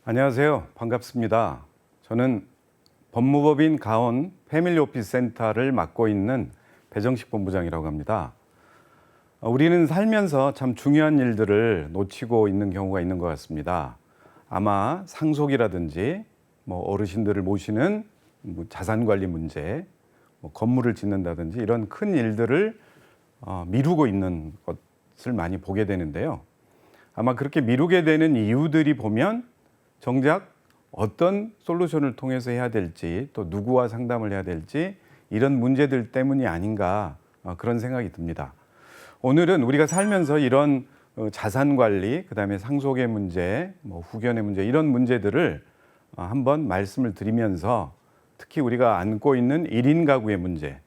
안녕하세요. 반갑습니다. 저는 법무법인 가온 패밀리오피스 센터를 맡고 있는 배정식 본부장이라고 합니다. 우리는 살면서 참 중요한 일들을 놓치고 있는 경우가 있는 것 같습니다. 아마 상속이라든지 어르신들을 모시는 자산 관리 문제, 건물을 짓는다든지 이런 큰 일들을 미루고 있는 것을 많이 보게 되는데요. 아마 그렇게 미루게 되는 이유들이 보면 정작 어떤 솔루션을 통해서 해야 될지, 또 누구와 상담을 해야 될지 이런 문제들 때문이 아닌가 그런 생각이 듭니다. 오늘은 우리가 살면서 이런 자산 관리, 그다음에 상속의 문제, 후견의 문제 이런 문제들을 한번 말씀을 드리면서 특히 우리가 안고 있는 1인 가구의 문제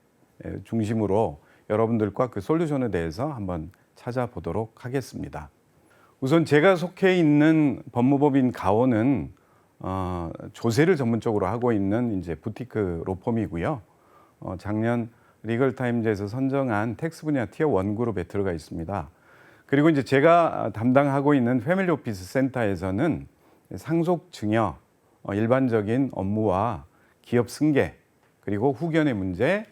중심으로 여러분들과 그 솔루션에 대해서 한번 찾아보도록 하겠습니다. 우선 제가 속해 있는 법무법인 가온은 조세를 전문적으로 하고 있는 이제 부티크 로펌이고요. 작년 리걸타임즈에서 선정한 텍스 분야 티어 1 그룹에 들어가 있습니다. 그리고 이제 제가 담당하고 있는 패밀리 오피스 센터에서는 상속 증여, 일반적인 업무와 기업 승계, 그리고 후견의 문제,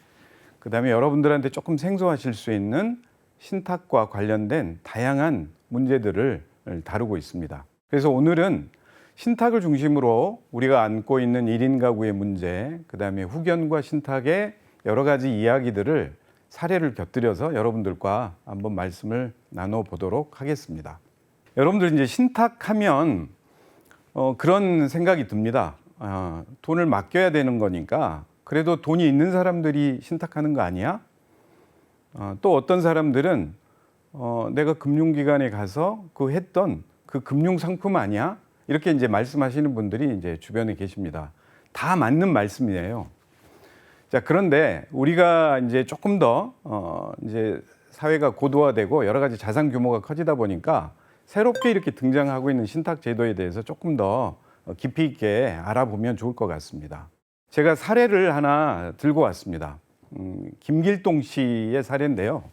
그다음에 여러분들한테 조금 생소하실 수 있는 신탁과 관련된 다양한 문제들을 다루고 있습니다. 그래서 오늘은 신탁을 중심으로 우리가 안고 있는 1인 가구의 문제, 그다음에 후견과 신탁의 여러 가지 이야기들을 사례를 곁들여서 여러분들과 한번 말씀을 나눠보도록 하겠습니다. 여러분들 이제 신탁하면 그런 생각이 듭니다. 돈을 맡겨야 되는 거니까 그래도 돈이 있는 사람들이 신탁하는 거 아니야? 또 어떤 사람들은 내가 금융기관에 가서 했던 그 금융 상품 아니야? 이렇게 이제 말씀하시는 분들이 이제 주변에 계십니다. 다 맞는 말씀이에요. 자, 그런데 우리가 이제 조금 더 이제 사회가 고도화되고 여러 가지 자산 규모가 커지다 보니까 새롭게 이렇게 등장하고 있는 신탁 제도에 대해서 조금 더 깊이 있게 알아보면 좋을 것 같습니다. 제가 사례를 하나 들고 왔습니다. 김길동 씨의 사례인데요.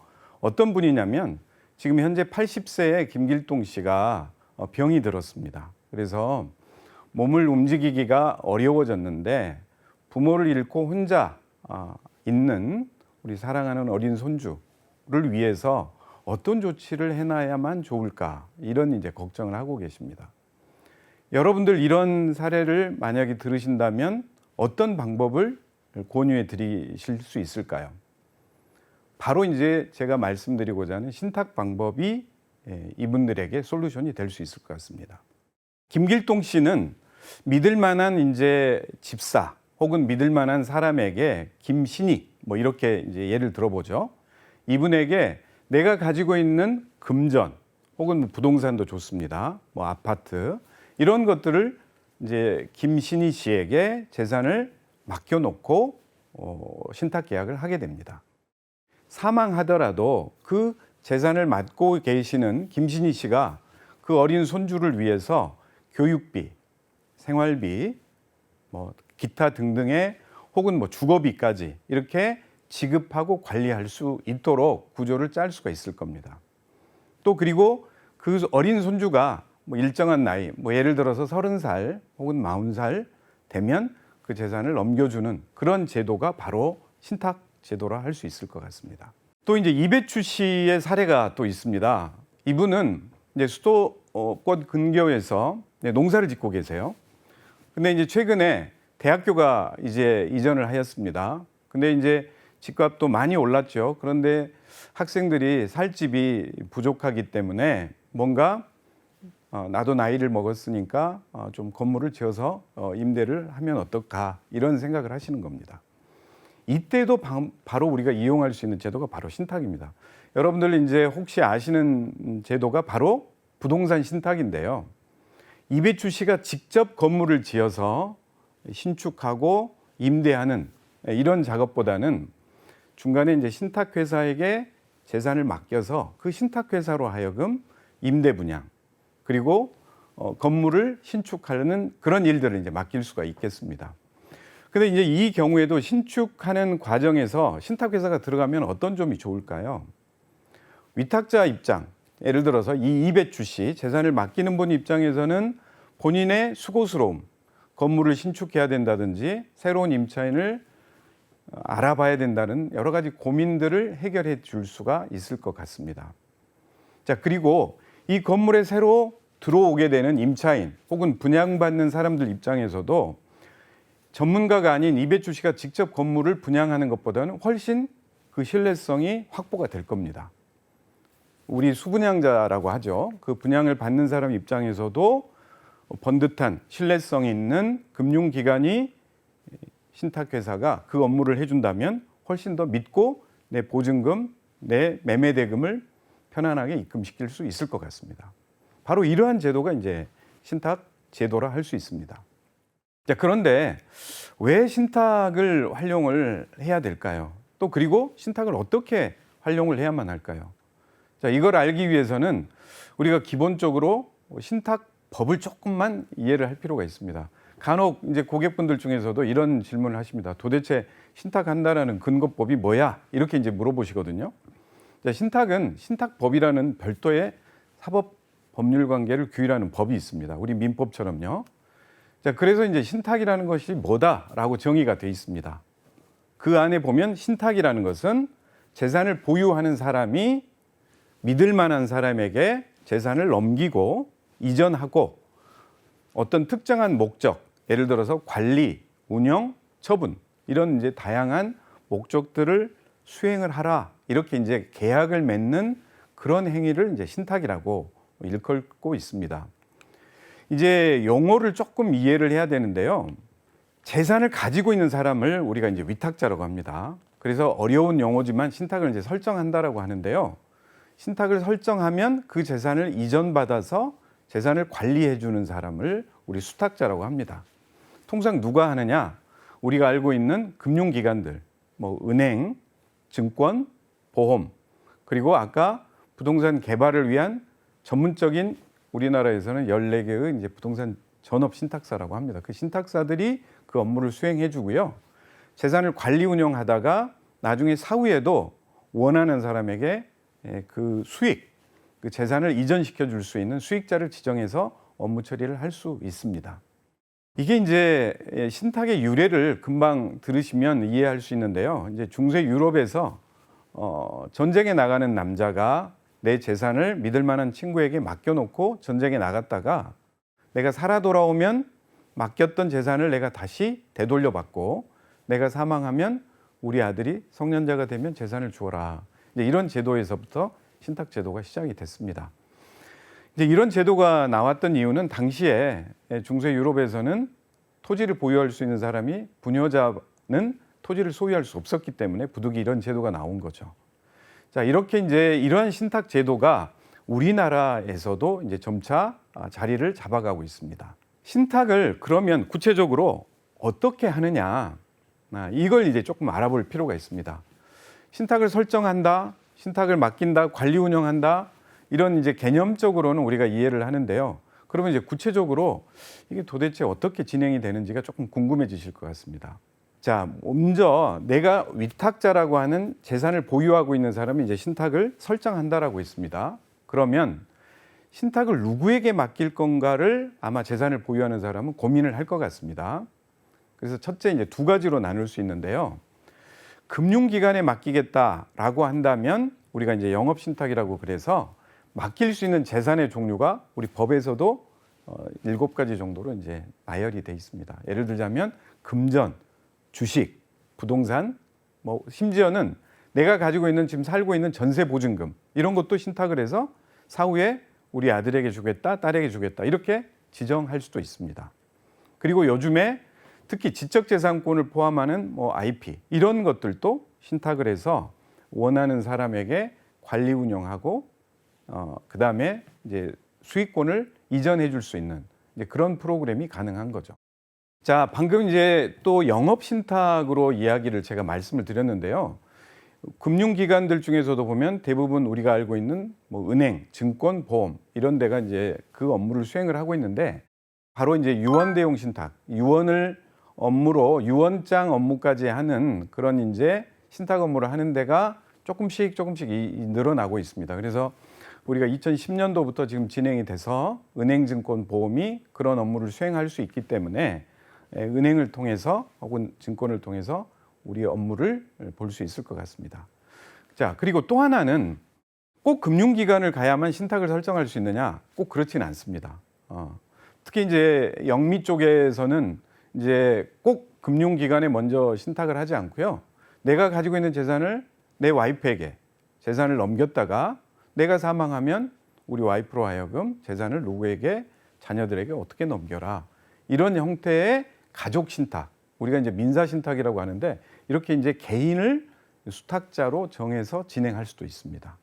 어떤 분이냐면 지금 현재 80세의 김길동 씨가 병이 들었습니다. 그래서 몸을 움직이기가 어려워졌는데 부모를 잃고 혼자 있는 우리 사랑하는 어린 손주를 위해서 어떤 조치를 해놔야만 좋을까 이런 이제 걱정을 하고 계십니다. 여러분들 이런 사례를 만약에 들으신다면 어떤 방법을 권유해 드리실 수 있을까요? 바로 이제 제가 말씀드리고자 하는 신탁 방법이 이분들에게 솔루션이 될 수 있을 것 같습니다. 김길동 씨는 믿을 만한 이제 집사 혹은 믿을 만한 사람에게 김신희 이렇게 이제 예를 들어보죠. 이분에게 내가 가지고 있는 금전 혹은 부동산도 좋습니다. 아파트 이런 것들을 이제 김신희 씨에게 재산을 맡겨놓고 신탁 계약을 하게 됩니다. 사망하더라도 그 재산을 맡고 계시는 김신희 씨가 그 어린 손주를 위해서 교육비, 생활비, 기타 등등의 혹은 주거비까지 이렇게 지급하고 관리할 수 있도록 구조를 짤 수가 있을 겁니다. 또 그리고 그 어린 손주가 일정한 나이, 예를 들어서 30살 혹은 40살 되면 그 재산을 넘겨주는 그런 제도가 바로 신탁 제도라 할 수 있을 것 같습니다. 또 이제 이배추 씨의 사례가 또 있습니다. 이분은 이제 수도권 근교에서 농사를 짓고 계세요. 근데 이제 최근에 대학교가 이제 이전을 하였습니다. 근데 이제 집값도 많이 올랐죠. 그런데 학생들이 살 집이 부족하기 때문에 뭔가 나도 나이를 먹었으니까 좀 건물을 지어서 임대를 하면 어떨까 이런 생각을 하시는 겁니다. 이때도 바로 우리가 이용할 수 있는 제도가 바로 신탁입니다. 여러분들 이제 혹시 아시는 제도가 바로 부동산 신탁인데요. 이배추 씨가 직접 건물을 지어서 신축하고 임대하는 이런 작업보다는 중간에 이제 신탁회사에게 재산을 맡겨서 그 신탁회사로 하여금 임대 분양 그리고 건물을 신축하려는 그런 일들을 이제 맡길 수가 있겠습니다. 근데 이제 이 경우에도 신축하는 과정에서 신탁회사가 들어가면 어떤 점이 좋을까요? 위탁자 입장, 예를 들어서 이 이배추 씨 재산을 맡기는 분 입장에서는 본인의 수고스러움, 건물을 신축해야 된다든지 새로운 임차인을 알아봐야 된다는 여러 가지 고민들을 해결해 줄 수가 있을 것 같습니다. 자, 그리고 이 건물에 새로 들어오게 되는 임차인 혹은 분양받는 사람들 입장에서도 전문가가 아닌 이배주 씨가 직접 건물을 분양하는 것보다는 훨씬 그 신뢰성이 확보가 될 겁니다. 우리 수분양자라고 하죠. 그 분양을 받는 사람 입장에서도 번듯한 신뢰성 있는 금융기관이 신탁회사가 그 업무를 해준다면 훨씬 더 믿고 내 보증금, 내 매매대금을 편안하게 입금시킬 수 있을 것 같습니다. 바로 이러한 제도가 이제 신탁 제도라 할 수 있습니다. 자, 그런데 왜 신탁을 활용을 해야 될까요? 또 그리고 신탁을 어떻게 활용을 해야만 할까요? 자, 이걸 알기 위해서는 우리가 기본적으로 신탁법을 조금만 이해를 할 필요가 있습니다. 간혹 이제 고객분들 중에서도 이런 질문을 하십니다. 도대체 신탁한다라는 근거법이 뭐야? 이렇게 이제 물어보시거든요. 자, 신탁은 신탁법이라는 별도의 사법 법률 관계를 규율하는 법이 있습니다. 우리 민법처럼요. 자, 그래서 이제 신탁이라는 것이 뭐다라고 정의가 돼 있습니다. 그 안에 보면 신탁이라는 것은 재산을 보유하는 사람이 믿을 만한 사람에게 재산을 넘기고 이전하고 어떤 특정한 목적, 예를 들어서 관리, 운영, 처분 이런 이제 다양한 목적들을 수행을 하라 이렇게 이제 계약을 맺는 그런 행위를 이제 신탁이라고 일컬고 있습니다. 이제 용어를 조금 이해를 해야 되는데요. 재산을 가지고 있는 사람을 우리가 이제 위탁자라고 합니다. 그래서 어려운 용어지만 신탁을 이제 설정한다라고 하는데요. 신탁을 설정하면 그 재산을 이전받아서 재산을 관리해 주는 사람을 우리 수탁자라고 합니다. 통상 누가 하느냐? 우리가 알고 있는 금융기관들, 뭐 은행, 증권, 보험, 그리고 아까 부동산 개발을 위한 전문적인 우리나라에서는 14개의 이제 부동산 전업 신탁사라고 합니다. 그 신탁사들이 그 업무를 수행해 주고요. 재산을 관리 운영하다가 나중에 사후에도 원하는 사람에게 그 수익, 그 재산을 이전시켜 줄 수 있는 수익자를 지정해서 업무 처리를 할 수 있습니다. 이게 이제 신탁의 유래를 금방 들으시면 이해할 수 있는데요. 이제 중세 유럽에서 전쟁에 나가는 남자가 내 재산을 믿을 만한 친구에게 맡겨놓고 전쟁에 나갔다가 내가 살아 돌아오면 맡겼던 재산을 내가 다시 되돌려 받고 내가 사망하면 우리 아들이 성년자가 되면 재산을 주어라. 이제 이런 제도에서부터 신탁 제도가 시작이 됐습니다. 이제 이런 제도가 나왔던 이유는 당시에 중세 유럽에서는 토지를 보유할 수 있는 사람이 부녀자는 토지를 소유할 수 없었기 때문에 부득이 이런 제도가 나온 거죠. 자, 이렇게 이제 이러한 신탁 제도가 우리나라에서도 이제 점차 자리를 잡아가고 있습니다. 신탁을 그러면 구체적으로 어떻게 하느냐, 이걸 이제 조금 알아볼 필요가 있습니다. 신탁을 설정한다, 신탁을 맡긴다, 관리 운영한다, 이런 이제 개념적으로는 우리가 이해를 하는데요. 그러면 이제 구체적으로 이게 도대체 어떻게 진행이 되는지가 조금 궁금해지실 것 같습니다. 자, 먼저 내가 위탁자라고 하는 재산을 보유하고 있는 사람이 이제 신탁을 설정한다라고 했습니다. 그러면 신탁을 누구에게 맡길 건가를 아마 재산을 보유하는 사람은 고민을 할 것 같습니다. 그래서 첫째 이제 두 가지로 나눌 수 있는데요. 금융기관에 맡기겠다라고 한다면 우리가 이제 영업신탁이라고 그래서 맡길 수 있는 재산의 종류가 우리 법에서도 7가지 정도로 이제 나열이 돼 있습니다. 예를 들자면 금전, 주식, 부동산, 뭐 심지어는 내가 가지고 있는 지금 살고 있는 전세 보증금 이런 것도 신탁을 해서 사후에 우리 아들에게 주겠다, 딸에게 주겠다 이렇게 지정할 수도 있습니다. 그리고 요즘에 특히 지적재산권을 포함하는 뭐 IP 이런 것들도 신탁을 해서 원하는 사람에게 관리 운영하고 그다음에 이제 수익권을 이전해 줄 수 있는 이제 그런 프로그램이 가능한 거죠. 자, 방금 이제 또 영업 신탁으로 이야기를 제가 말씀을 드렸는데요. 금융기관들 중에서도 보면 대부분 우리가 알고 있는 뭐 은행, 증권, 보험 이런 데가 이제 그 업무를 수행을 하고 있는데 바로 이제 유언 대용 신탁, 유언을 업무로 유언장 업무까지 하는 그런 이제 신탁 업무를 하는 데가 조금씩 늘어나고 있습니다. 그래서 우리가 2010년도부터 지금 진행이 돼서 은행증권보험이 그런 업무를 수행할 수 있기 때문에 은행을 통해서 혹은 증권을 통해서 우리 업무를 볼 수 있을 것 같습니다. 자, 그리고 또 하나는 꼭 금융기관을 가야만 신탁을 설정할 수 있느냐? 꼭 그렇지는 않습니다. 특히 이제 영미 쪽에서는 이제 꼭 금융기관에 먼저 신탁을 하지 않고요. 내가 가지고 있는 재산을 내 와이프에게 재산을 넘겼다가 내가 사망하면 우리 와이프로 하여금 재산을 누구에게 자녀들에게 어떻게 넘겨라. 이런 형태의 가족 신탁, 우리가 이제 민사 신탁이라고 하는데 이렇게 이제 개인을 수탁자로 정해서 진행할 수도 있습니다.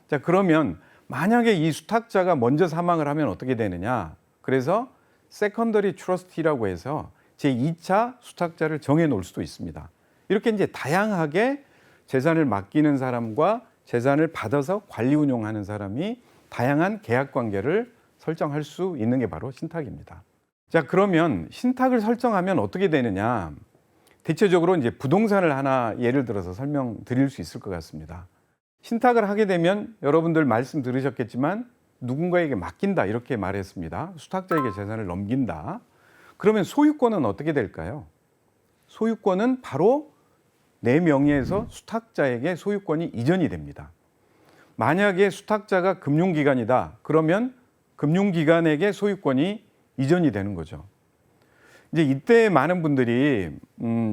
자, 그러면 만약에 이 수탁자가 먼저 사망을 하면 어떻게 되느냐? 그래서 세컨더리 트러스티라고 해서 제2차 수탁자를 정해 놓을 수도 있습니다. 이렇게 이제 다양하게 재산을 맡기는 사람과 재산을 받아서 관리 운용하는 사람이 다양한 계약 관계를 설정할 수 있는 게 바로 신탁입니다. 자, 그러면 신탁을 설정하면 어떻게 되느냐? 대체적으로 이제 부동산을 하나 예를 들어서 설명드릴 수 있을 것 같습니다. 신탁을 하게 되면 여러분들 말씀 들으셨겠지만 누군가에게 맡긴다 이렇게 말했습니다. 수탁자에게 재산을 넘긴다. 그러면 소유권은 어떻게 될까요? 소유권은 바로 내 명의에서 수탁자에게 소유권이 이전이 됩니다. 만약에 수탁자가 금융기관이다. 그러면 금융기관에게 소유권이 이전이 되는 거죠. 이제 이때 많은 분들이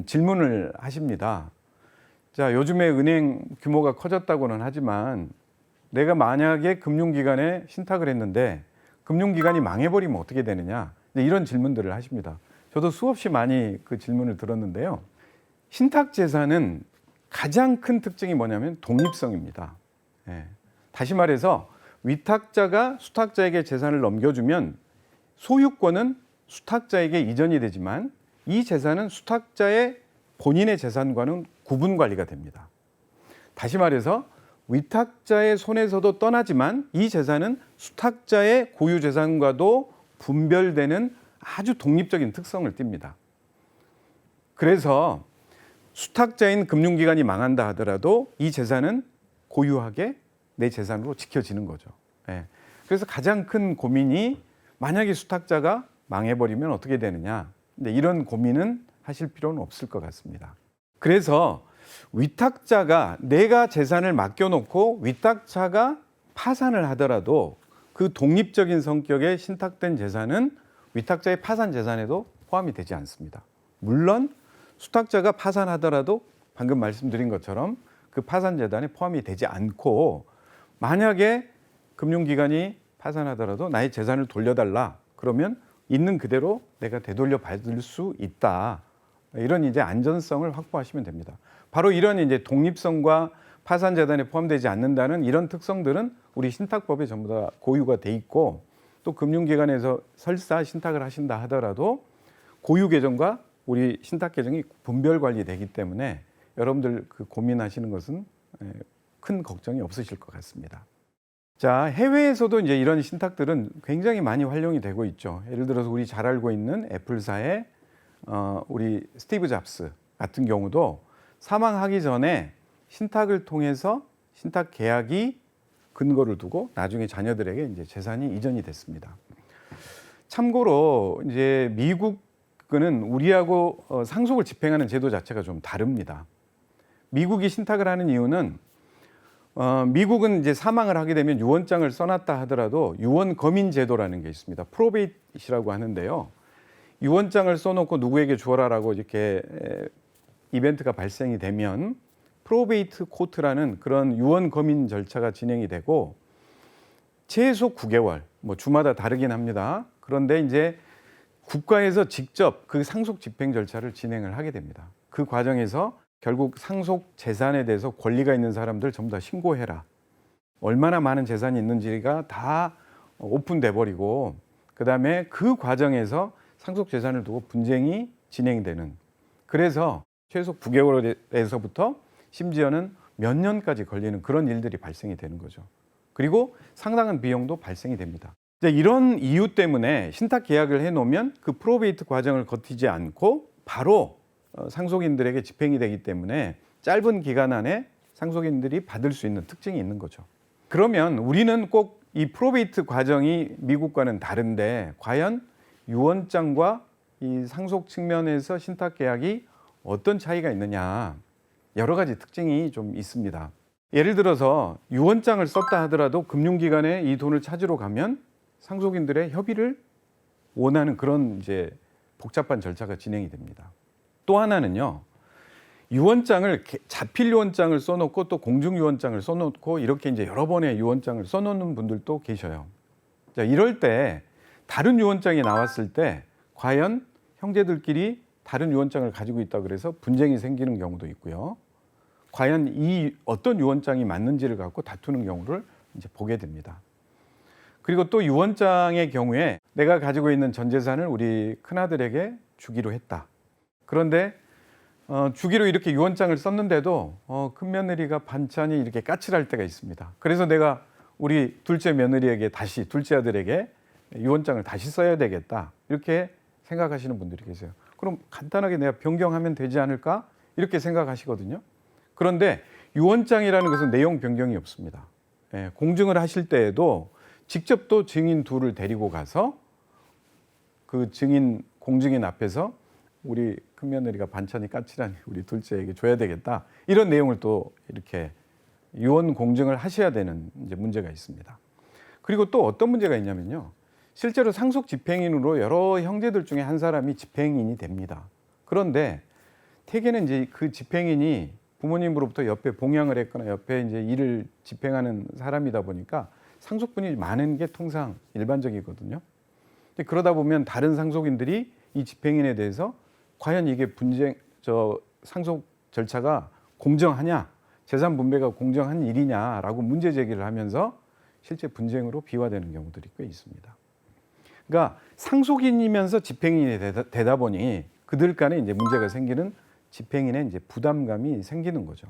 질문을 하십니다. 자, 요즘에 은행 규모가 커졌다고는 하지만 내가 만약에 금융기관에 신탁을 했는데 금융기관이 망해버리면 어떻게 되느냐? 이런 질문들을 하십니다. 저도 수없이 많이 그 질문을 들었는데요. 신탁재산은 가장 큰 특징이 뭐냐면 독립성입니다. 다시 말해서 위탁자가 수탁자에게 재산을 넘겨주면 소유권은 수탁자에게 이전이 되지만 이 재산은 수탁자의 본인의 재산과는 구분 관리가 됩니다. 다시 말해서 위탁자의 손에서도 떠나지만 이 재산은 수탁자의 고유 재산과도 분별되는 아주 독립적인 특성을 띱니다. 그래서 수탁자인 금융기관이 망한다 하더라도 이 재산은 고유하게 내 재산으로 지켜지는 거죠. 그래서 가장 큰 고민이 만약에 수탁자가 망해버리면 어떻게 되느냐. 근데 이런 고민은 하실 필요는 없을 것 같습니다. 그래서 위탁자가 내가 재산을 맡겨놓고 위탁자가 파산을 하더라도 그 독립적인 성격의 신탁된 재산은 위탁자의 파산 재산에도 포함이 되지 않습니다. 물론 수탁자가 파산하더라도 방금 말씀드린 것처럼 그 파산 재단에 포함이 되지 않고 만약에 금융기관이 파산하더라도 나의 재산을 돌려달라 그러면 있는 그대로 내가 되돌려 받을 수 있다. 이런 이제 안전성을 확보하시면 됩니다. 바로 이런 이제 독립성과 파산 재단에 포함되지 않는다는 이런 특성들은 우리 신탁법에 전부 다 고유가 돼 있고 또 금융기관에서 설사 신탁을 하신다 하더라도 고유 계정과 우리 신탁 계정이 분별 관리되기 때문에 여러분들 그 고민하시는 것은 큰 걱정이 없으실 것 같습니다. 자, 해외에서도 이제 이런 신탁들은 굉장히 많이 활용이 되고 있죠. 예를 들어서 우리 잘 알고 있는 애플사의 우리 스티브 잡스 같은 경우도 사망하기 전에 신탁을 통해서 신탁 계약이 근거를 두고 나중에 자녀들에게 이제 재산이 이전이 됐습니다. 참고로 이제 미국은 우리하고 상속을 집행하는 제도 자체가 좀 다릅니다. 미국이 신탁을 하는 이유는 미국은 이제 사망을 하게 되면 유언장을 써놨다 하더라도 유언 검인 제도라는 게 있습니다. 프로베이트라고 하는데요. 유언장을 써놓고 누구에게 주어라라고 이렇게 이벤트가 발생이 되면 프로베이트 코트라는 그런 유언 검인 절차가 진행이 되고 최소 9개월, 뭐 주마다 다르긴 합니다. 그런데 이제 국가에서 직접 그 상속 집행 절차를 진행을 하게 됩니다. 그 과정에서 결국 상속 재산에 대해서 권리가 있는 사람들 전부 다 신고해라. 얼마나 많은 재산이 있는지가 다 오픈돼 버리고 그다음에 그 과정에서 상속 재산을 두고 분쟁이 진행되는 그래서 최소 9개월에서부터 심지어는 몇 년까지 걸리는 그런 일들이 발생이 되는 거죠. 그리고 상당한 비용도 발생이 됩니다. 이런 이유 때문에 신탁 계약을 해놓으면 그 프로베이트 과정을 거치지 않고 바로 상속인들에게 집행이 되기 때문에 짧은 기간 안에 상속인들이 받을 수 있는 특징이 있는 거죠. 그러면 우리는 꼭 이 프로베이트 과정이 미국과는 다른데 과연 유언장과 이 상속 측면에서 신탁 계약이 어떤 차이가 있느냐, 여러 가지 특징이 좀 있습니다. 예를 들어서 유언장을 썼다 하더라도 금융기관에 이 돈을 찾으러 가면 상속인들의 협의를 원하는 그런 이제 복잡한 절차가 진행이 됩니다. 또 하나는요, 유언장을 자필 유언장을 써놓고 또 공중 유언장을 써놓고 이렇게 이제 여러 번의 유언장을 써놓는 분들도 계셔요. 자, 이럴 때 다른 유언장이 나왔을 때 과연 형제들끼리 다른 유언장을 가지고 있다 그래서 분쟁이 생기는 경우도 있고요. 과연 이 어떤 유언장이 맞는지를 갖고 다투는 경우를 이제 보게 됩니다. 그리고 또 유언장의 경우에 내가 가지고 있는 전 재산을 우리 큰아들에게 주기로 했다. 그런데 주기로 이렇게 유언장을 썼는데도 큰며느리가 반찬이 이렇게 까칠할 때가 있습니다. 그래서 내가 우리 둘째 며느리에게 다시, 둘째 아들에게 유언장을 다시 써야 되겠다, 이렇게 생각하시는 분들이 계세요. 그럼 간단하게 내가 변경하면 되지 않을까, 이렇게 생각하시거든요. 그런데 유언장이라는 것은 내용 변경이 없습니다. 공증을 하실 때에도 직접 또 증인 둘을 데리고 가서 그 공증인 앞에서 우리 큰며느리가 반찬이 까칠한 우리 둘째에게 줘야 되겠다, 이런 내용을 또 이렇게 유언 공증을 하셔야 되는 이제 문제가 있습니다. 그리고 또 어떤 문제가 있냐면요, 실제로 상속 집행인으로 여러 형제들 중에 한 사람이 집행인이 됩니다. 그런데 대개는 이제 그 집행인이 부모님으로부터 옆에 봉양을 했거나 옆에 이제 일을 집행하는 사람이다 보니까 상속분이 많은 게 통상 일반적이거든요. 그러다 보면 다른 상속인들이 이 집행인에 대해서 과연 이게 상속 절차가 공정하냐, 재산 분배가 공정한 일이냐라고 문제 제기를 하면서 실제 분쟁으로 비화되는 경우들이 꽤 있습니다. 그러니까 상속인이면서 집행인이 되다 보니 그들 간에 이제 문제가 생기는, 집행인의 이제 부담감이 생기는 거죠.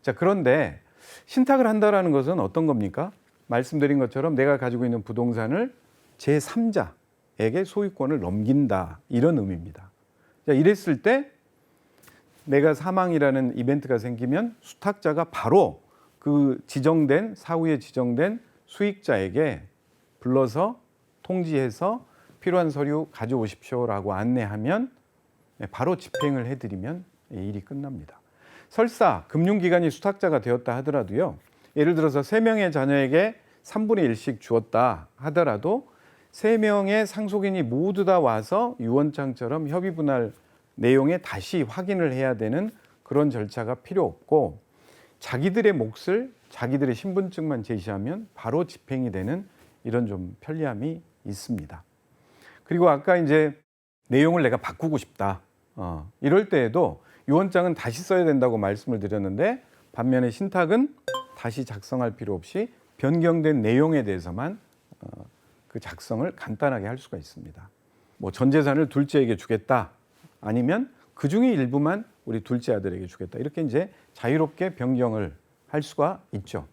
자, 그런데 신탁을 한다라는 것은 어떤 겁니까? 말씀드린 것처럼 내가 가지고 있는 부동산을 제3자에게 소유권을 넘긴다, 이런 의미입니다. 자, 이랬을 때 내가 사망이라는 이벤트가 생기면 수탁자가 바로 그 사후에 지정된 수익자에게 불러서 통지해서 필요한 서류 가져오십시오라고 안내하면 바로 집행을 해드리면 일이 끝납니다. 설사 금융기관이 수탁자가 되었다 하더라도요, 예를 들어서 3명의 자녀에게 3분의 1씩 주었다 하더라도 3명의 상속인이 모두 다 와서 유언장처럼 협의 분할 내용에 다시 확인을 해야 되는 그런 절차가 필요 없고, 자기들의 몫을 자기들의 신분증만 제시하면 바로 집행이 되는 이런 좀 편리함이 있습니다. 그리고 아까 이제 내용을 내가 바꾸고 싶다, 이럴 때에도 유언장은 다시 써야 된다고 말씀을 드렸는데, 반면에 신탁은 다시 작성할 필요 없이 변경된 내용에 대해서만 그 작성을 간단하게 할 수가 있습니다. 뭐 전 재산을 둘째에게 주겠다, 아니면 그 중에 일부만 우리 둘째 아들에게 주겠다, 이렇게 이제 자유롭게 변경을 할 수가 있죠.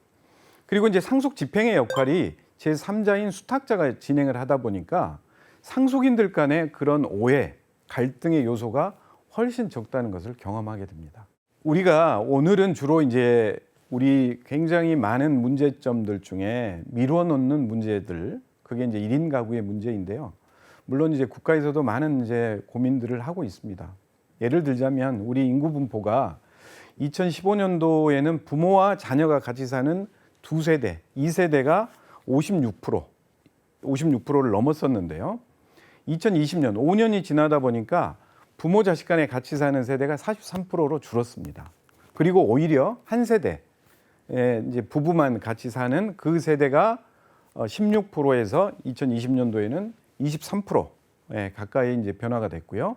그리고 이제 상속 집행의 역할이 제3자인 수탁자가 진행을 하다 보니까 상속인들 간의 그런 오해, 갈등의 요소가 훨씬 적다는 것을 경험하게 됩니다. 우리가 오늘은 주로 이제 우리 굉장히 많은 문제점들 중에 미뤄놓는 문제들, 그게 이제 1인 가구의 문제인데요. 물론 이제 국가에서도 많은 이제 고민들을 하고 있습니다. 예를 들자면 우리 인구 분포가 2015년도에는 부모와 자녀가 같이 사는 2세대, 2세대가 56%를 넘었었는데요. 2020년, 5년이 지나다 보니까 부모 자식 간에 같이 사는 세대가 43%로 줄었습니다. 그리고 오히려 한 세대, 이제 부부만 같이 사는 그 세대가 16%에서 2020년도에는 23% 가까이 이제 변화가 됐고요.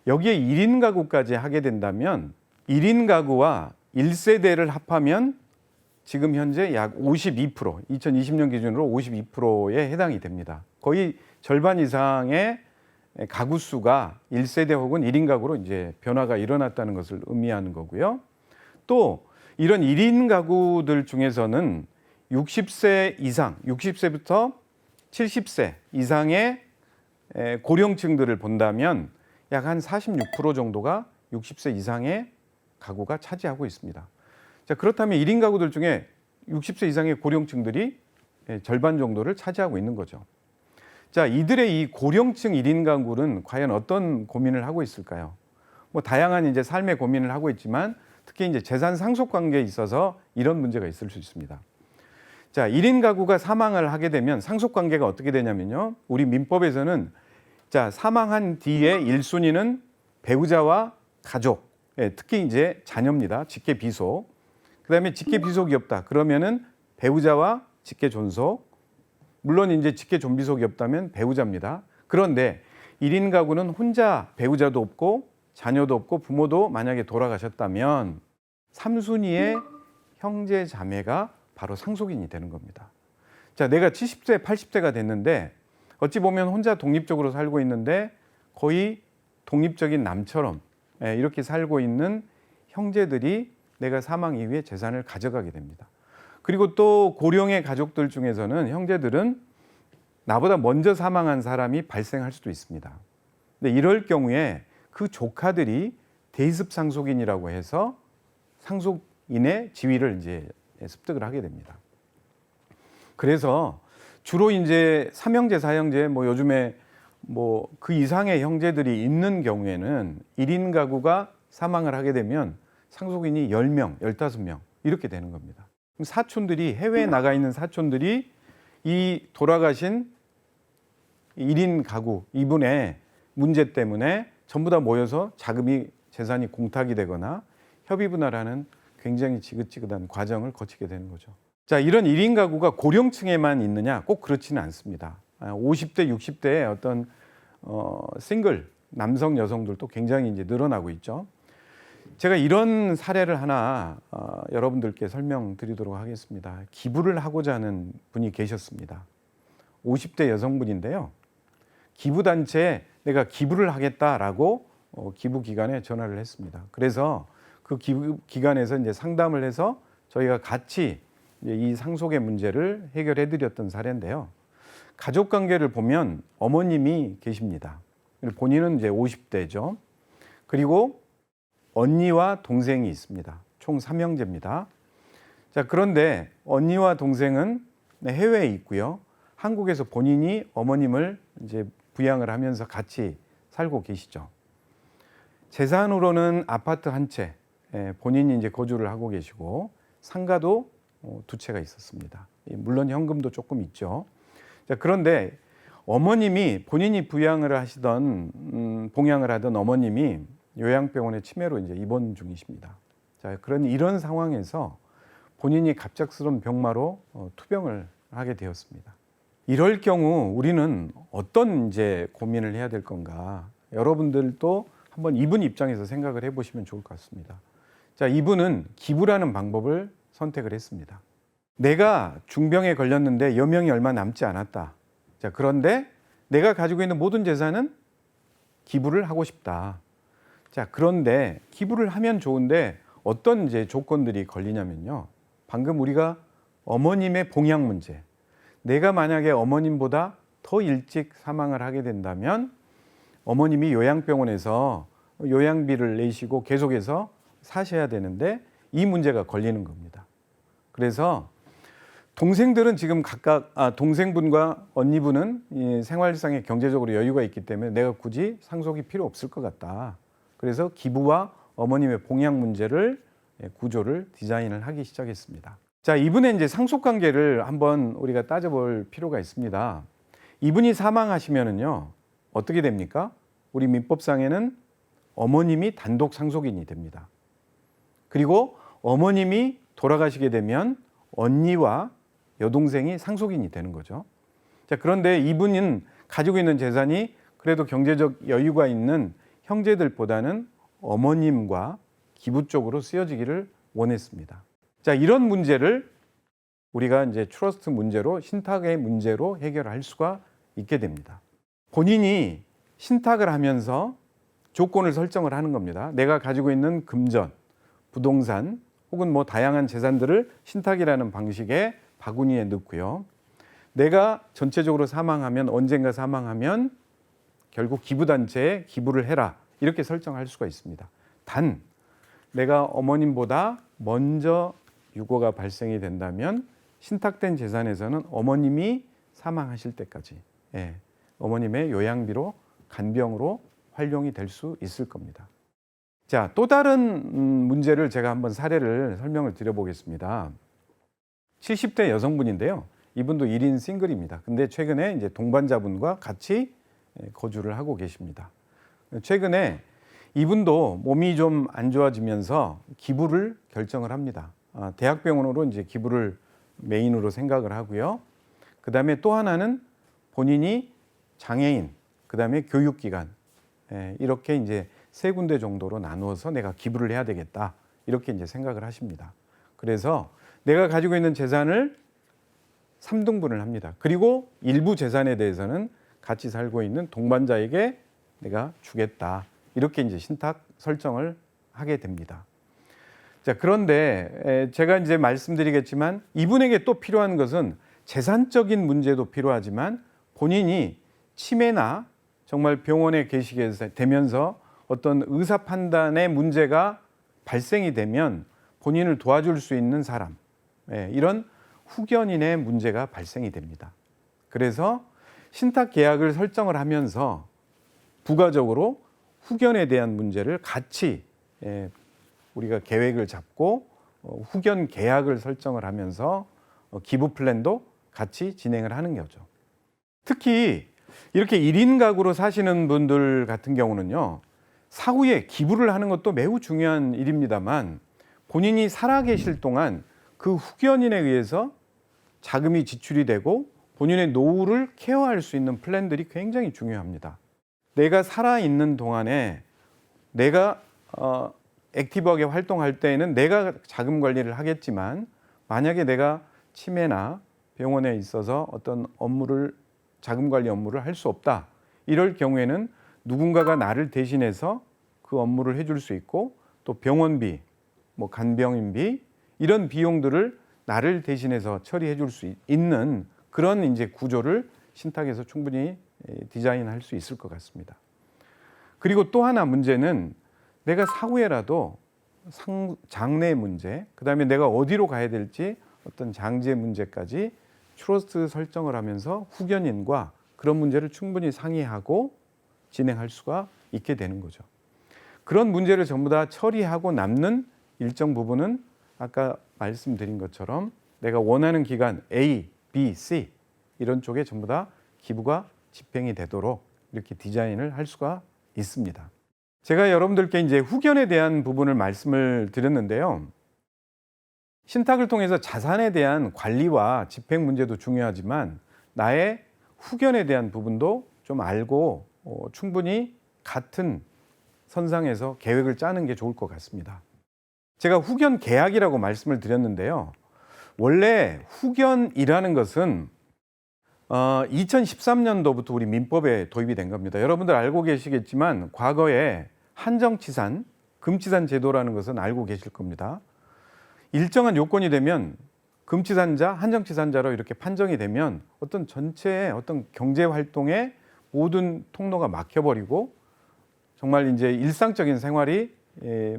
여기에 1인 가구까지 하게 된다면 1인 가구와 1세대를 합하면 지금 현재 약 52%, 2020년 기준으로 52%에 해당이 됩니다. 거의 절반 이상의 가구 수가 1세대 혹은 1인 가구로 이제 변화가 일어났다는 것을 의미하는 거고요. 또 이런 1인 가구들 중에서는 60세 이상, 60세부터 70세 이상의 고령층들을 본다면 약 한 46% 정도가 60세 이상의 가구가 차지하고 있습니다. 자, 그렇다면 1인 가구들 중에 60세 이상의 고령층들이 절반 정도를 차지하고 있는 거죠. 자, 이들의 이 고령층 1인 가구는 과연 어떤 고민을 하고 있을까요? 뭐 다양한 이제 삶의 고민을 하고 있지만 특히 이제 재산 상속 관계에 있어서 이런 문제가 있을 수 있습니다. 자, 1인 가구가 사망을 하게 되면 상속 관계가 어떻게 되냐면요. 우리 민법에서는 자, 사망한 뒤에 1순위는 배우자와 가족, 특히 이제 자녀입니다. 직계 비속. 그다음에 직계 비속이 없다. 그러면은 배우자와 직계 존속. 물론 이제 직계 존비속이 없다면 배우자입니다. 그런데 1인 가구는 혼자 배우자도 없고 자녀도 없고 부모도 만약에 돌아가셨다면 3순위의 형제 자매가 바로 상속인이 되는 겁니다. 자, 내가 70세, 80세가 됐는데 어찌 보면 혼자 독립적으로 살고 있는데 거의 독립적인 남처럼 이렇게 살고 있는 형제들이 내가 사망 이후에 재산을 가져가게 됩니다. 그리고 또 고령의 가족들 중에서는 형제들은 나보다 먼저 사망한 사람이 발생할 수도 있습니다. 근데 이럴 경우에 그 조카들이 대습 상속인이라고 해서 상속인의 지위를 이제 습득을 하게 됩니다. 그래서 주로 이제 삼형제, 사형제, 뭐 요즘에 뭐 그 이상의 형제들이 있는 경우에는 1인 가구가 사망을 하게 되면 상속인이 10명, 15명 이렇게 되는 겁니다. 그럼 사촌들이 해외에 나가 있는 사촌들이 이 돌아가신 1인 가구 이분의 문제 때문에 전부 다 모여서 자금이 재산이 공탁이 되거나 협의 분할하는 굉장히 지긋지긋한 과정을 거치게 되는 거죠. 자, 이런 1인 가구가 고령층에만 있느냐? 꼭 그렇지는 않습니다. 50대, 60대의 어떤 싱글 남성 여성들도 굉장히 이제 늘어나고 있죠. 제가 이런 사례를 하나 여러분들께 설명드리도록 하겠습니다. 기부를 하고자 하는 분이 계셨습니다. 50대 여성분인데요. 기부단체에 내가 기부를 하겠다라고 기부기관에 전화를 했습니다. 그래서 그 기부기관에서 이제 상담을 해서 저희가 같이 이제 이 상속의 문제를 해결해 드렸던 사례인데요. 가족 관계를 보면 어머님이 계십니다. 본인은 이제 50대죠. 그리고 언니와 동생이 있습니다. 총 3형제입니다. 자, 그런데 언니와 동생은 해외에 있고요. 한국에서 본인이 어머님을 이제 부양을 하면서 같이 살고 계시죠. 재산으로는 아파트 한 채, 본인이 이제 거주를 하고 계시고 상가도 2채가 있었습니다. 물론 현금도 조금 있죠. 자, 그런데 어머님이 본인이 부양을 하시던 봉양을 하던 어머님이 요양병원에 치매로 이제 입원 중이십니다. 자, 이런 상황에서 본인이 갑작스러운 병마로 투병을 하게 되었습니다. 이럴 경우 우리는 어떤 이제 고민을 해야 될 건가? 여러분들도 한번 이분 입장에서 생각을 해보시면 좋을 것 같습니다. 자, 이분은 기부라는 방법을 선택을 했습니다. 내가 중병에 걸렸는데 여명이 얼마 남지 않았다. 자, 그런데 내가 가지고 있는 모든 재산은 기부를 하고 싶다. 자, 그런데 기부를 하면 좋은데 어떤 이제 조건들이 걸리냐면요. 방금 우리가 어머님의 봉양 문제. 내가 만약에 어머님보다 더 일찍 사망을 하게 된다면 어머님이 요양병원에서 요양비를 내시고 계속해서 사셔야 되는데 이 문제가 걸리는 겁니다. 그래서 동생들은 지금 각각 동생분과 언니분은 이 생활상의 경제적으로 여유가 있기 때문에 내가 굳이 상속이 필요 없을 것 같다. 그래서 기부와 어머님의 봉양 문제를 구조를 디자인을 하기 시작했습니다. 자, 이분의 이제 상속 관계를 한번 우리가 따져볼 필요가 있습니다. 이분이 사망하시면은요 어떻게 됩니까? 우리 민법상에는 어머님이 단독 상속인이 됩니다. 그리고 어머님이 돌아가시게 되면 언니와 여동생이 상속인이 되는 거죠. 자, 그런데 이분은 가지고 있는 재산이 그래도 경제적 여유가 있는 형제들보다는 어머님과 기부 쪽으로 쓰여지기를 원했습니다. 자, 이런 문제를 우리가 이제 트러스트 문제로, 신탁의 문제로 해결할 수가 있게 됩니다. 본인이 신탁을 하면서 조건을 설정을 하는 겁니다. 내가 가지고 있는 금전, 부동산 혹은 뭐 다양한 재산들을 신탁이라는 방식의 바구니에 넣고요. 내가 전체적으로 사망하면, 언젠가 사망하면 결국 기부단체에 기부를 해라. 이렇게 설정할 수가 있습니다. 단 내가 어머님보다 먼저 유고가 발생이 된다면 신탁된 재산에서는 어머님이 사망하실 때까지 어머님의 요양비로 간병으로 활용이 될 수 있을 겁니다. 자, 또 다른 문제를 제가 한번 사례를 설명을 드려보겠습니다. 70대 여성분인데요. 이분도 1인 싱글입니다. 근데 최근에 이제 동반자분과 같이 거주를 하고 계십니다. 최근에 이분도 몸이 좀 안 좋아지면서 기부를 결정을 합니다. 대학병원으로 이제 기부를 메인으로 생각을 하고요. 그 다음에 또 하나는 본인이 장애인, 그 다음에 교육기관, 이렇게 이제 세 군데 정도로 나누어서 내가 기부를 해야 되겠다. 이렇게 이제 생각을 하십니다. 그래서 내가 가지고 있는 재산을 3등분을 합니다. 그리고 일부 재산에 대해서는 같이 살고 있는 동반자에게 내가 주겠다. 이렇게 이제 신탁 설정을 하게 됩니다. 자, 그런데 제가 이제 말씀드리겠지만 이분에게 또 필요한 것은 재산적인 문제도 필요하지만 본인이 치매나 정말 병원에 계시게 되면서 어떤 의사 판단의 문제가 발생이 되면 본인을 도와줄 수 있는 사람, 이런 후견인의 문제가 발생이 됩니다. 그래서 신탁 계약을 설정을 하면서 부가적으로 후견에 대한 문제를 같이 우리가 계획을 잡고 후견 계약을 설정을 하면서 기부 플랜도 같이 진행을 하는 거죠. 특히 이렇게 1인 가구로 사시는 분들 같은 경우는요, 사후에 기부를 하는 것도 매우 중요한 일입니다만 본인이 살아계실 동안 그 후견인에 의해서 자금이 지출이 되고 본인의 노후를 케어할 수 있는 플랜들이 굉장히 중요합니다. 내가 살아있는 동안에 내가 액티브하게 활동할 때에는 내가 자금 관리를 하겠지만 만약에 내가 치매나 병원에 있어서 어떤 업무를 자금 관리 업무를 할 수 없다. 이럴 경우에는 누군가가 나를 대신해서 그 업무를 해줄 수 있고 또 병원비, 뭐 간병인비 이런 비용들을 나를 대신해서 처리해 줄 수 있는 그런 이제 구조를 신탁에서 충분히 디자인할 수 있을 것 같습니다. 그리고 또 하나 문제는 내가 사후에라도 장래 문제, 그다음에 내가 어디로 가야 될지 어떤 장제 문제까지 트러스트 설정을 하면서 후견인과 그런 문제를 충분히 상의하고 진행할 수가 있게 되는 거죠. 그런 문제를 전부 다 처리하고 남는 일정 부분은 아까 말씀드린 것처럼 내가 원하는 기간 A, B, C 이런 쪽에 전부 다 기부가 집행이 되도록 이렇게 디자인을 할 수가 있습니다. 제가 여러분들께 이제 후견에 대한 부분을 말씀을 드렸는데요. 신탁을 통해서 자산에 대한 관리와 집행 문제도 중요하지만 나의 후견에 대한 부분도 좀 알고 충분히 같은 선상에서 계획을 짜는 게 좋을 것 같습니다. 제가 후견 계약이라고 말씀을 드렸는데요. 원래 후견이라는 것은 2013년도부터 우리 민법에 도입이 된 겁니다. 여러분들 알고 계시겠지만 과거에 한정치산, 금치산 제도라는 것은 알고 계실 겁니다. 일정한 요건이 되면 금치산자, 한정치산자로 이렇게 판정이 되면 어떤 전체의 어떤 경제 활동의 모든 통로가 막혀버리고 정말 이제 일상적인 생활이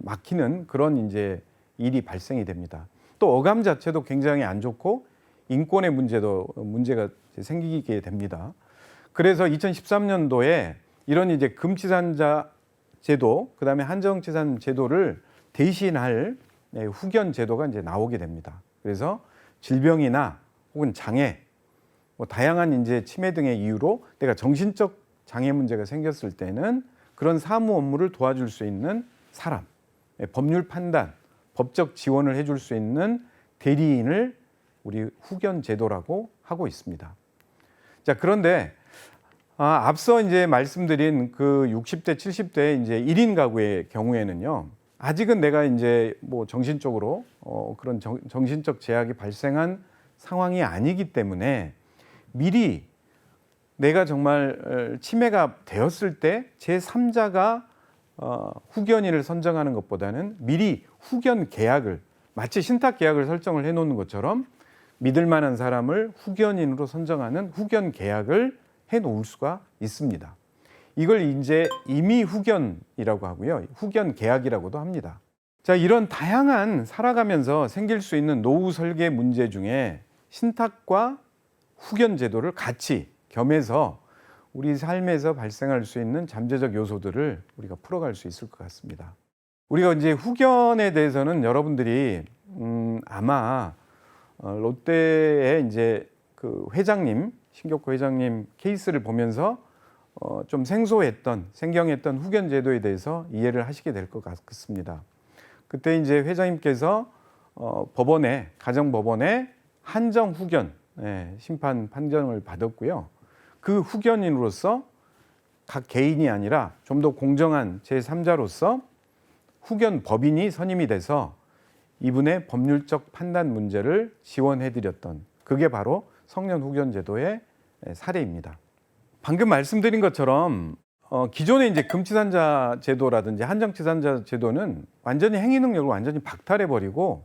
막히는 그런 이제 일이 발생이 됩니다. 또 어감 자체도 굉장히 안 좋고 인권의 문제가 생기게 됩니다. 그래서 2013년도에 이런 이제 금치산자 제도, 그다음에 한정치산 제도를 대신할 후견 제도가 이제 나오게 됩니다. 그래서 질병이나 혹은 장애, 뭐 다양한 이제 치매 등의 이유로 내가 정신적 장애 문제가 생겼을 때는 그런 사무 업무를 도와줄 수 있는 사람, 법률 판단, 법적 지원을 해줄 수 있는 대리인을 우리 후견 제도라고 하고 있습니다. 자, 그런데 앞서 이제 말씀드린 그 60대, 70대 이제 1인 가구의 경우에는요. 아직은 내가 이제 뭐 정신적으로 그런 정신적 제약이 발생한 상황이 아니기 때문에 미리 내가 정말 치매가 되었을 때 제3자가 후견인을 선정하는 것보다는 미리 후견 계약을 마치 신탁 계약을 설정을 해놓는 것처럼 믿을 만한 사람을 후견인으로 선정하는 후견 계약을 해놓을 수가 있습니다. 이걸 이제 임의 후견이라고 하고요. 후견 계약이라고도 합니다. 자, 이런 다양한 살아가면서 생길 수 있는 노후 설계 문제 중에 신탁과 후견 제도를 같이 겸해서 우리 삶에서 발생할 수 있는 잠재적 요소들을 우리가 풀어갈 수 있을 것 같습니다. 우리가 이제 후견에 대해서는 여러분들이 아마 롯데의 이제 그 회장님, 신격호 회장님 케이스를 보면서 좀 생경했던 후견 제도에 대해서 이해를 하시게 될 것 같습니다. 그때 이제 회장님께서 가정법원에 한정 후견 심판 판정을 받았고요. 그 후견인으로서 각 개인이 아니라 좀 더 공정한 제3자로서 후견 법인이 선임이 돼서 이분의 법률적 판단 문제를 지원해드렸던 그게 바로 성년 후견 제도의 사례입니다. 방금 말씀드린 것처럼 기존의 이제 금치산자 제도라든지 한정치산자 제도는 완전히 행위 능력을 완전히 박탈해버리고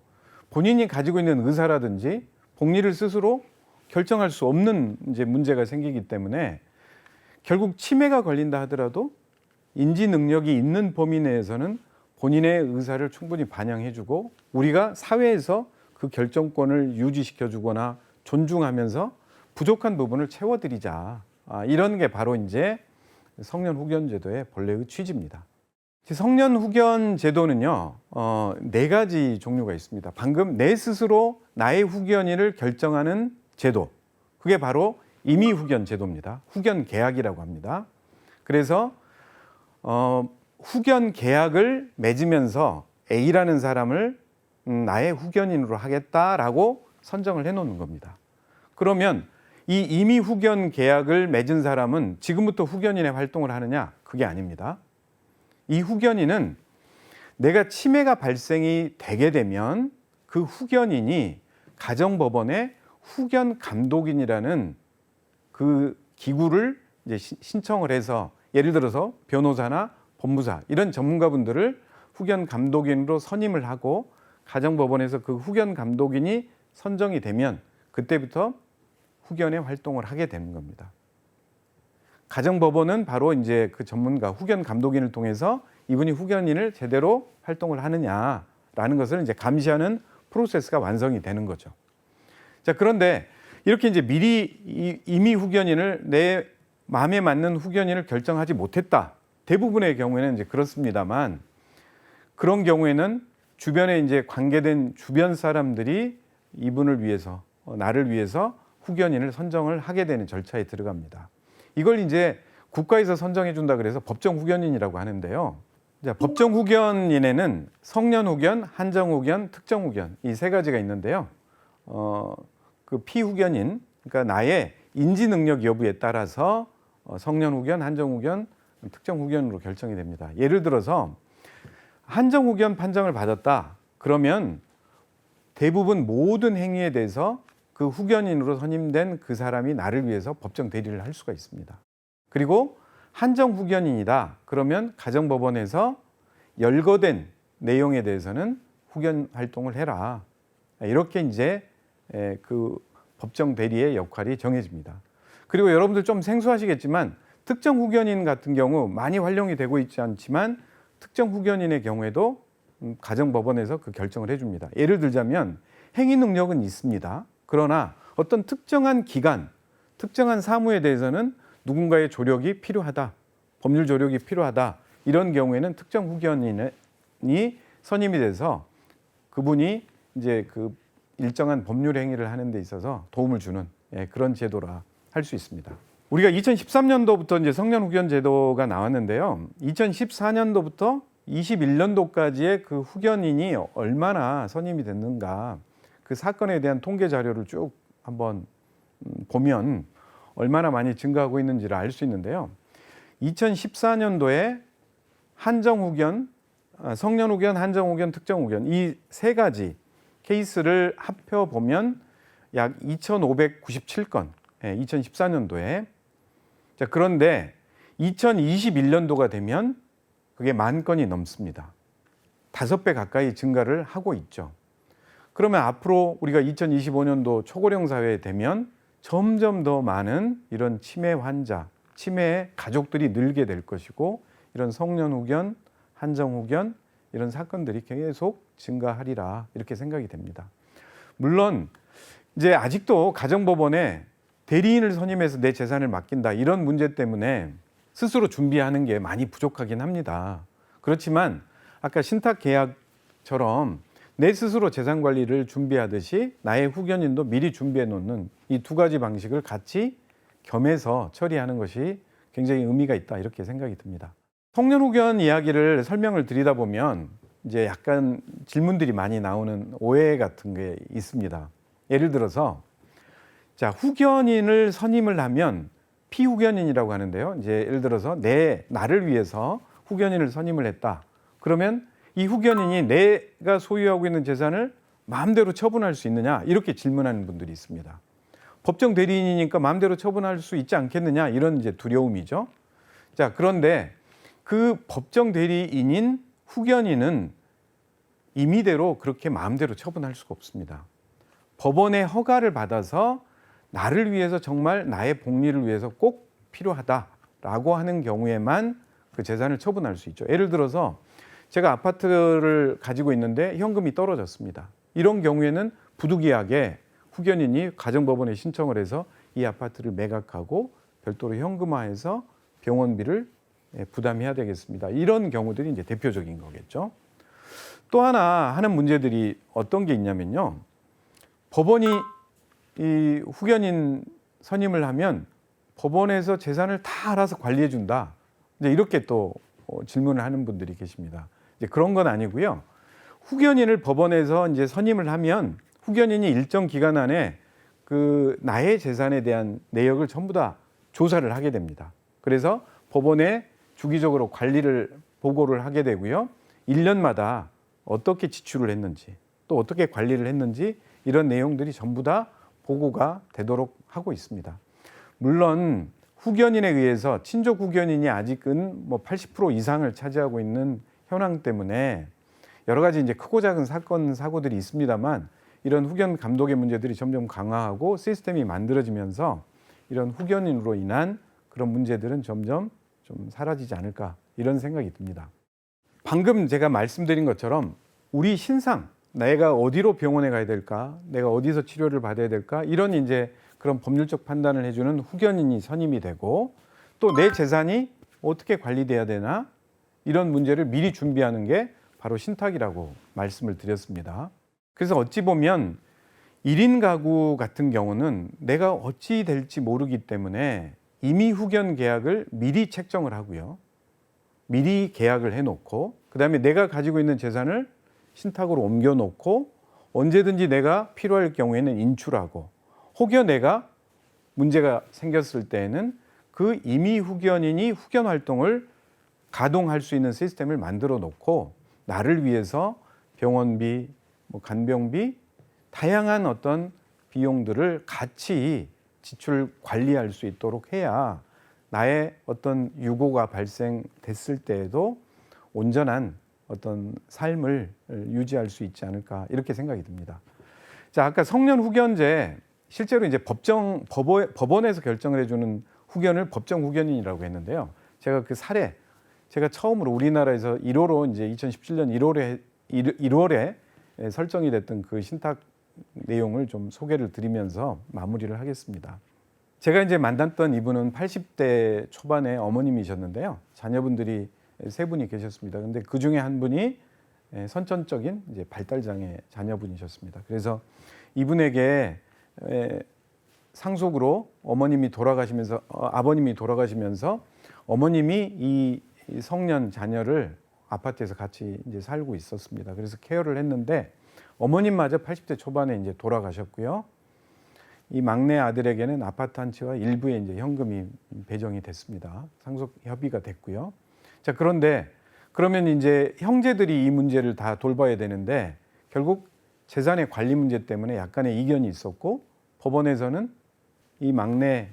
본인이 가지고 있는 의사라든지 복리를 스스로 결정할 수 없는 이제 문제가 생기기 때문에 결국 치매가 걸린다 하더라도 인지 능력이 있는 범위 내에서는 본인의 의사를 충분히 반영해주고 우리가 사회에서 그 결정권을 유지시켜주거나 존중하면서 부족한 부분을 채워드리자. 이런 게 바로 이제 성년 후견 제도의 본래의 취지입니다. 성년 후견 제도는요, 4가지 종류가 있습니다. 방금 내 스스로 나의 후견인을 결정하는 제도, 그게 바로 임의 후견 제도입니다. 후견 계약이라고 합니다. 그래서 후견 계약을 맺으면서 A라는 사람을 나의 후견인으로 하겠다라고 선정을 해놓는 겁니다. 그러면 이 임의 후견 계약을 맺은 사람은 지금부터 후견인의 활동을 하느냐? 그게 아닙니다. 이 후견인은 내가 치매가 발생이 되게 되면 그 후견인이 가정법원에 후견 감독인이라는 그 기구를 이제 신청을 해서 예를 들어서 변호사나 법무사 이런 전문가분들을 후견 감독인으로 선임을 하고 가정법원에서 그 후견 감독인이 선정이 되면 그때부터 후견의 활동을 하게 되는 겁니다. 가정법원은 바로 이제 그 전문가 후견 감독인을 통해서 이분이 후견인을 제대로 활동을 하느냐라는 것을 이제 감시하는 프로세스가 완성이 되는 거죠. 자, 그런데 이렇게 이제 미리 임의 후견인을 내 마음에 맞는 후견인을 결정하지 못했다. 대부분의 경우에는 이제 그렇습니다만 그런 경우에는 주변에 이제 관계된 주변 사람들이 이분을 위해서 나를 위해서 후견인을 선정을 하게 되는 절차에 들어갑니다. 이걸 이제 국가에서 선정해 준다 그래서 법정 후견인이라고 하는데요. 자, 법정 후견인에는 성년 후견, 한정 후견, 특정 후견 이 3가지가 있는데요. 그 피후견인, 그러니까 나의 인지 능력 여부에 따라서 성년 후견, 한정 후견, 특정 후견으로 결정이 됩니다. 예를 들어서 한정 후견 판정을 받았다. 그러면 대부분 모든 행위에 대해서 그 후견인으로 선임된 그 사람이 나를 위해서 법정 대리를 할 수가 있습니다. 그리고 한정 후견인이다. 그러면 가정법원에서 열거된 내용에 대해서는 후견 활동을 해라. 이렇게 이제 그 법정 대리의 역할이 정해집니다. 그리고 여러분들 좀 생소하시겠지만 특정 후견인 같은 경우 많이 활용이 되고 있지 않지만 특정 후견인의 경우에도 가정법원에서 그 결정을 해줍니다. 예를 들자면 행위 능력은 있습니다. 그러나 어떤 특정한 기간, 특정한 사무에 대해서는 누군가의 조력이 필요하다, 법률 조력이 필요하다. 이런 경우에는 특정 후견인이 선임이 돼서 그분이 이제 그 일정한 법률 행위를 하는 데 있어서 도움을 주는 그런 제도라 할 수 있습니다. 우리가 2013년도부터 이제 성년 후견 제도가 나왔는데요. 2014년도부터 21년도까지의 그 후견인이 얼마나 선임이 됐는가 그 사건에 대한 통계 자료를 쭉 한번 보면 얼마나 많이 증가하고 있는지를 알 수 있는데요. 2014년도에 한정 후견, 성년 후견, 한정 후견, 특정 후견 이 3가지 케이스를 합혀 보면 약 2,597건, 2014년도에. 자, 그런데 2021년도가 되면 그게 10,000건이 넘습니다. 5배 가까이 증가를 하고 있죠. 그러면 앞으로 우리가 2025년도 초고령 사회에 되면 점점 더 많은 이런 치매 환자, 치매의 가족들이 늘게 될 것이고 이런 성년 후견, 한정 후견, 이런 사건들이 계속 증가하리라 이렇게 생각이 됩니다. 물론 이제 아직도 가정법원에 대리인을 선임해서 내 재산을 맡긴다 이런 문제 때문에 스스로 준비하는 게 많이 부족하긴 합니다. 그렇지만 아까 신탁계약처럼 내 스스로 재산 관리를 준비하듯이 나의 후견인도 미리 준비해 놓는 이 두 가지 방식을 같이 겸해서 처리하는 것이 굉장히 의미가 있다 이렇게 생각이 듭니다. 성년 후견 이야기를 설명을 드리다 보면 이제 약간 질문들이 많이 나오는 오해 같은 게 있습니다. 예를 들어서 자, 후견인을 선임을 하면 피후견인이라고 하는데요. 이제 예를 들어서 나를 위해서 후견인을 선임을 했다. 그러면 이 후견인이 내가 소유하고 있는 재산을 마음대로 처분할 수 있느냐 이렇게 질문하는 분들이 있습니다. 법정 대리인이니까 마음대로 처분할 수 있지 않겠느냐 이런 이제 두려움이죠. 자, 그런데 그 법정 대리인인 후견인은 임의대로 그렇게 마음대로 처분할 수가 없습니다. 법원의 허가를 받아서 나를 위해서 정말 나의 복리를 위해서 꼭 필요하다라고 하는 경우에만 그 재산을 처분할 수 있죠. 예를 들어서 제가 아파트를 가지고 있는데 현금이 떨어졌습니다. 이런 경우에는 부득이하게 후견인이 가정법원에 신청을 해서 이 아파트를 매각하고 별도로 현금화해서 병원비를 부담해야 되겠습니다. 이런 경우들이 이제 대표적인 거겠죠. 또 하나 하는 문제들이 어떤 게 있냐면요. 법원이 이 후견인 선임을 하면 법원에서 재산을 다 알아서 관리해 준다. 이제 이렇게 또 질문을 하는 분들이 계십니다. 이제 그런 건 아니고요. 후견인을 법원에서 이제 선임을 하면 후견인이 일정 기간 안에 그 나의 재산에 대한 내역을 전부 다 조사를 하게 됩니다. 그래서 법원에 주기적으로 관리를 보고를 하게 되고요. 1년마다 어떻게 지출을 했는지 또 어떻게 관리를 했는지 이런 내용들이 전부 다 보고가 되도록 하고 있습니다. 물론 후견인에 의해서 친족 후견인이 아직은 뭐 80% 이상을 차지하고 있는 현황 때문에 여러 가지 이제 크고 작은 사건 사고들이 있습니다만 이런 후견 감독의 문제들이 점점 강화하고 시스템이 만들어지면서 이런 후견인으로 인한 그런 문제들은 점점 좀 사라지지 않을까 이런 생각이 듭니다. 방금 제가 말씀드린 것처럼 우리 신상, 내가 어디로 병원에 가야 될까, 내가 어디서 치료를 받아야 될까 이런 이제 그런 법률적 판단을 해주는 후견인이 선임이 되고 또 내 재산이 어떻게 관리돼야 되나 이런 문제를 미리 준비하는 게 바로 신탁이라고 말씀을 드렸습니다. 그래서 어찌 보면 1인 가구 같은 경우는 내가 어찌 될지 모르기 때문에 이미 후견 계약을 미리 책정을 하고요. 미리 계약을 해놓고 그다음에 내가 가지고 있는 재산을 신탁으로 옮겨놓고 언제든지 내가 필요할 경우에는 인출하고 혹여 내가 문제가 생겼을 때에는 그 이미 후견인이 후견 활동을 가동할 수 있는 시스템을 만들어 놓고 나를 위해서 병원비, 간병비, 다양한 어떤 비용들을 같이 지출 관리할 수 있도록 해야 나의 어떤 유고가 발생됐을 때에도 온전한 어떤 삶을 유지할 수 있지 않을까 이렇게 생각이 듭니다. 자, 아까 성년 후견제 실제로 이제 법원에서 결정을 해주는 후견을 법정 후견인이라고 했는데요. 제가 그 사례 제가 처음으로 우리나라에서 1호로 이제 2017년 1월에 설정이 됐던 그 신탁 내용을 좀 소개를 드리면서 마무리를 하겠습니다. 제가 이제 만났던 이분은 80대 초반의 어머님이셨는데요. 자녀분들이 세 분이 계셨습니다. 근데 그 중에 한 분이 선천적인 이제 발달장애 자녀분이셨습니다. 그래서 이분에게 상속으로 아버님이 돌아가시면서 어머님이 이 성년 자녀를 아파트에서 같이 이제 살고 있었습니다. 그래서 케어를 했는데 어머님마저 80대 초반에 이제 돌아가셨고요. 이 막내 아들에게는 아파트 한 채와 일부의 이제 현금이 배정이 됐습니다. 상속 협의가 됐고요. 자, 그런데 그러면 이제 형제들이 이 문제를 다 돌봐야 되는데 결국 재산의 관리 문제 때문에 약간의 이견이 있었고 법원에서는 이 막내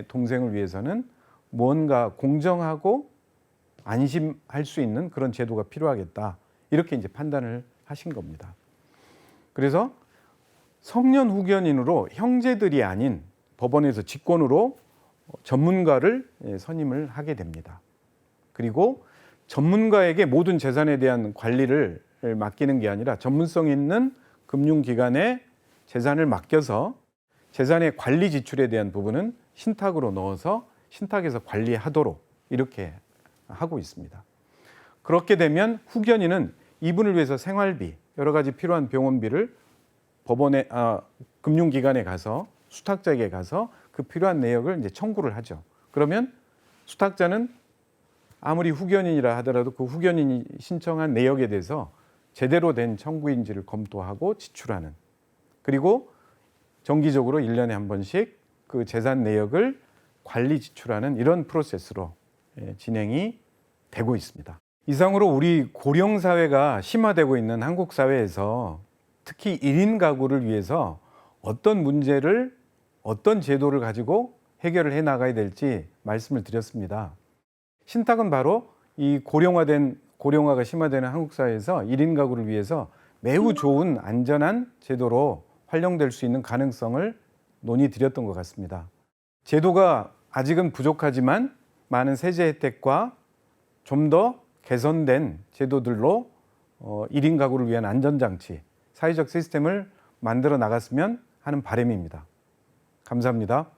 동생을 위해서는 무언가 공정하고 안심할 수 있는 그런 제도가 필요하겠다. 이렇게 이제 판단을 하신 겁니다. 그래서 성년 후견인으로 형제들이 아닌 법원에서 직권으로 전문가를 선임을 하게 됩니다. 그리고 전문가에게 모든 재산에 대한 관리를 맡기는 게 아니라 전문성 있는 금융기관에 재산을 맡겨서 재산의 관리 지출에 대한 부분은 신탁으로 넣어서 신탁에서 관리하도록 이렇게 하고 있습니다. 그렇게 되면 후견인은 이분을 위해서 생활비, 여러 가지 필요한 병원비를 법원에 금융기관에 가서 수탁자에게 가서 그 필요한 내역을 이제 청구를 하죠. 그러면 수탁자는 아무리 후견인이라 하더라도 그 후견인이 신청한 내역에 대해서 제대로 된 청구인지를 검토하고 지출하는, 그리고 정기적으로 1년에 한 번씩 그 재산 내역을 관리 지출하는 이런 프로세스로 진행이 되고 있습니다. 이상으로 우리 고령 사회가 심화되고 있는 한국 사회에서 특히 1인 가구를 위해서 어떤 문제를 어떤 제도를 가지고 해결을 해 나가야 될지 말씀을 드렸습니다. 신탁은 바로 이 고령화가 심화되는 한국 사회에서 1인 가구를 위해서 매우 좋은 안전한 제도로 활용될 수 있는 가능성을 논의드렸던 것 같습니다. 제도가 아직은 부족하지만 많은 세제 혜택과 좀 더 개선된 제도들로 1인 가구를 위한 안전장치, 사회적 시스템을 만들어 나갔으면 하는 바람입니다. 감사합니다.